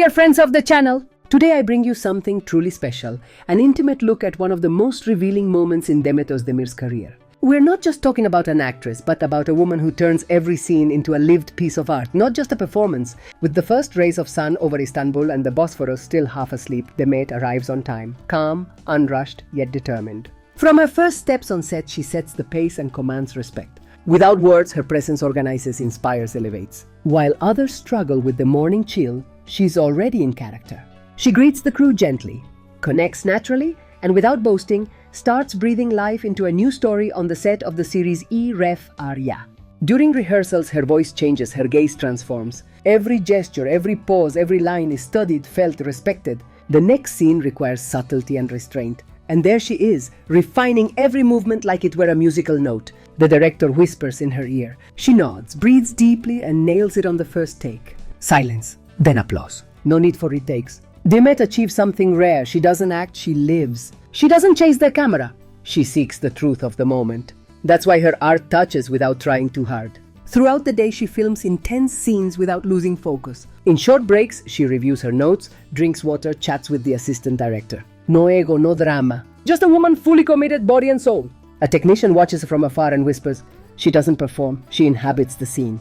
dear friends of the channel. Today I bring you something truly special, an intimate look at one of the most revealing moments in Demet Özdemir's career. We're not just talking about an actress, but about a woman who turns every scene into a lived piece of art, not just a performance. With the first rays of sun over Istanbul and the Bosphorus still half asleep, Demet arrives on time, calm, unrushed, yet determined. From her first steps on set, she sets the pace and commands respect. Without words, her presence organizes, inspires, elevates. While others struggle with the morning chill, she's already in character. She greets the crew gently, connects naturally, and without boasting, starts breathing life into a new story on the set of the series E-Ref Arya. During rehearsals, her voice changes, her gaze transforms. Every gesture, every pause, every line is studied, felt, respected. The next scene requires subtlety and restraint. And there she is, refining every movement like it were a musical note. The director whispers in her ear. She nods, breathes deeply, and nails it on the first take. Silence, then applause. No need for retakes. Demet achieves something rare. She doesn't act, she lives. She doesn't chase the camera. She seeks the truth of the moment. That's why her art touches without trying too hard. Throughout the day, she films intense scenes without losing focus. In short breaks, she reviews her notes, drinks water, chats with the assistant director. No ego, no drama. Just a woman fully committed, body and soul. A technician watches her from afar and whispers, "She doesn't perform, she inhabits the scene."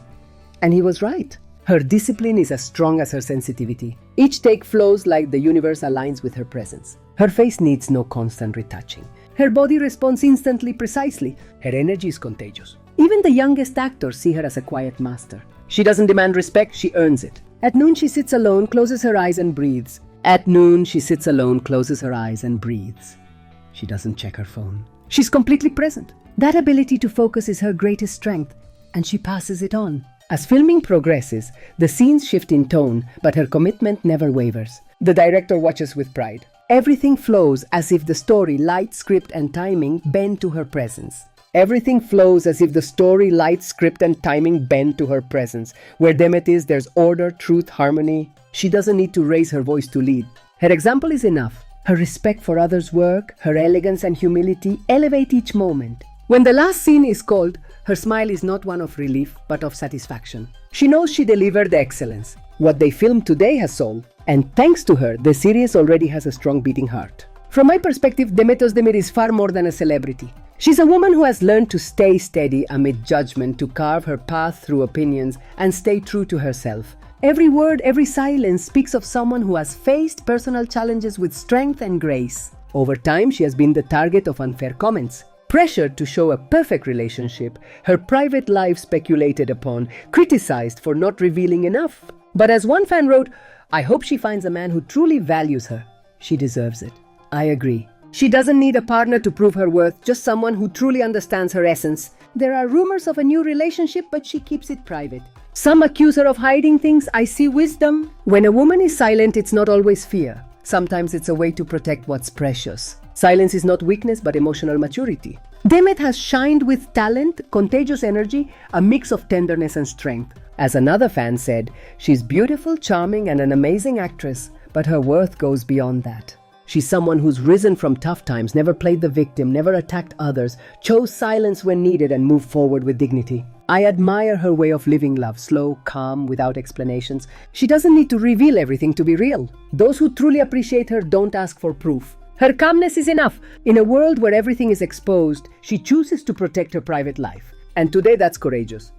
And he was right. Her discipline is as strong as her sensitivity. Each take flows like the universe aligns with her presence. Her face needs no constant retouching. Her body responds instantly, precisely. Her energy is contagious. Even the youngest actors see her as a quiet master. She doesn't demand respect, she earns it. At noon, she sits alone, closes her eyes and breathes. At noon, she sits alone, closes her eyes and breathes. She doesn't check her phone. She's completely present. That ability to focus is her greatest strength, and she passes it on. As filming progresses, the scenes shift in tone, but her commitment never wavers. The director watches with pride. Everything flows as if the story, light, script, and timing bend to her presence. Everything flows as if the story, light, script, and timing bend to her presence. Where Demet is, there's order, truth, harmony. She doesn't need to raise her voice to lead. Her example is enough. Her respect for others' work, her elegance and humility elevate each moment. When the last scene is called, her smile is not one of relief, but of satisfaction. She knows she delivered excellence. What they filmed today has soul. And thanks to her, the series already has a strong beating heart. From my perspective, Demet Özdemir is far more than a celebrity. She's a woman who has learned to stay steady amid judgment, to carve her path through opinions, and stay true to herself. Every word, every silence speaks of someone who has faced personal challenges with strength and grace. Over time, she has been the target of unfair comments. Pressured to show a perfect relationship, her private life speculated upon, criticized for not revealing enough. But as one fan wrote, "I hope she finds a man who truly values her. She deserves it." I agree. She doesn't need a partner to prove her worth, just someone who truly understands her essence. There are rumors of a new relationship, but she keeps it private. Some accuse her of hiding things. I see wisdom. When a woman is silent, it's not always fear. Sometimes it's a way to protect what's precious. Silence is not weakness, but emotional maturity. Demet has shined with talent, contagious energy, a mix of tenderness and strength. As another fan said, she's beautiful, charming, and an amazing actress, but her worth goes beyond that. She's someone who's risen from tough times, never played the victim, never attacked others, chose silence when needed, and moved forward with dignity. I admire her way of living love, slow, calm, without explanations. She doesn't need to reveal everything to be real. Those who truly appreciate her don't ask for proof. Her calmness is enough. In a world where everything is exposed, she chooses to protect her private life. And today that's courageous.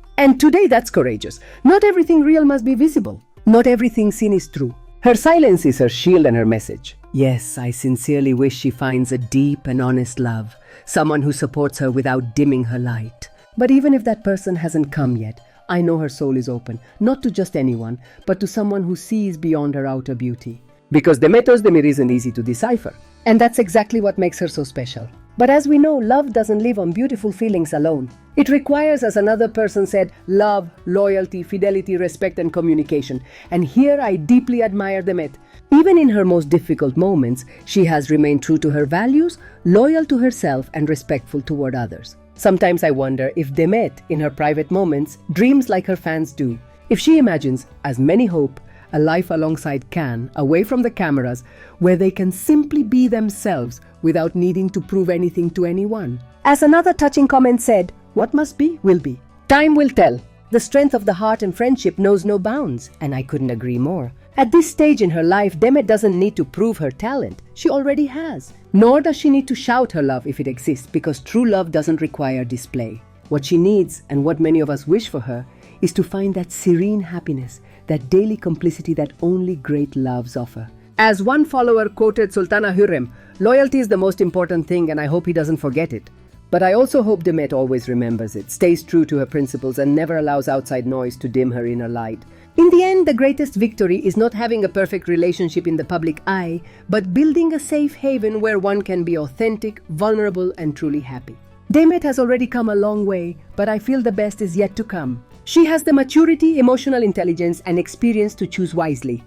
Not everything real must be visible. Not everything seen is true. Her silence is her shield and her message. Yes, I sincerely wish she finds a deep and honest love, someone who supports her without dimming her light. But even if that person hasn't come yet, I know her soul is open, not to just anyone, but to someone who sees beyond her outer beauty. Because Demet Özdemir isn't easy to decipher. And that's exactly what makes her so special. But as we know, love doesn't live on beautiful feelings alone. It requires, as another person said, love, loyalty, fidelity, respect, and communication. And here I deeply admire Demet. Even in her most difficult moments, she has remained true to her values, loyal to herself, and respectful toward others. Sometimes I wonder if Demet, in her private moments, dreams like her fans do. If she imagines, as many hope, a life alongside Can, away from the cameras, where they can simply be themselves without needing to prove anything to anyone. As another touching comment said, "What must be, will be. Time will tell." The strength of the heart and friendship knows no bounds, and I couldn't agree more. At this stage in her life, Demet doesn't need to prove her talent. She already has. Nor does she need to shout her love if it exists, because true love doesn't require display. What she needs, and what many of us wish for her, is to find that serene happiness, that daily complicity that only great loves offer. As one follower quoted Sultana Hürrem, "Loyalty is the most important thing, and I hope he doesn't forget it." But I also hope Demet always remembers it, stays true to her principles, and never allows outside noise to dim her inner light. In the end, the greatest victory is not having a perfect relationship in the public eye, but building a safe haven where one can be authentic, vulnerable, and truly happy. Demet has already come a long way, but I feel the best is yet to come. She has the maturity, emotional intelligence, and experience to choose wisely.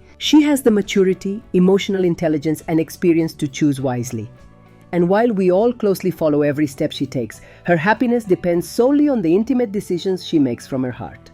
And while we all closely follow every step she takes, her happiness depends solely on the intimate decisions she makes from her heart.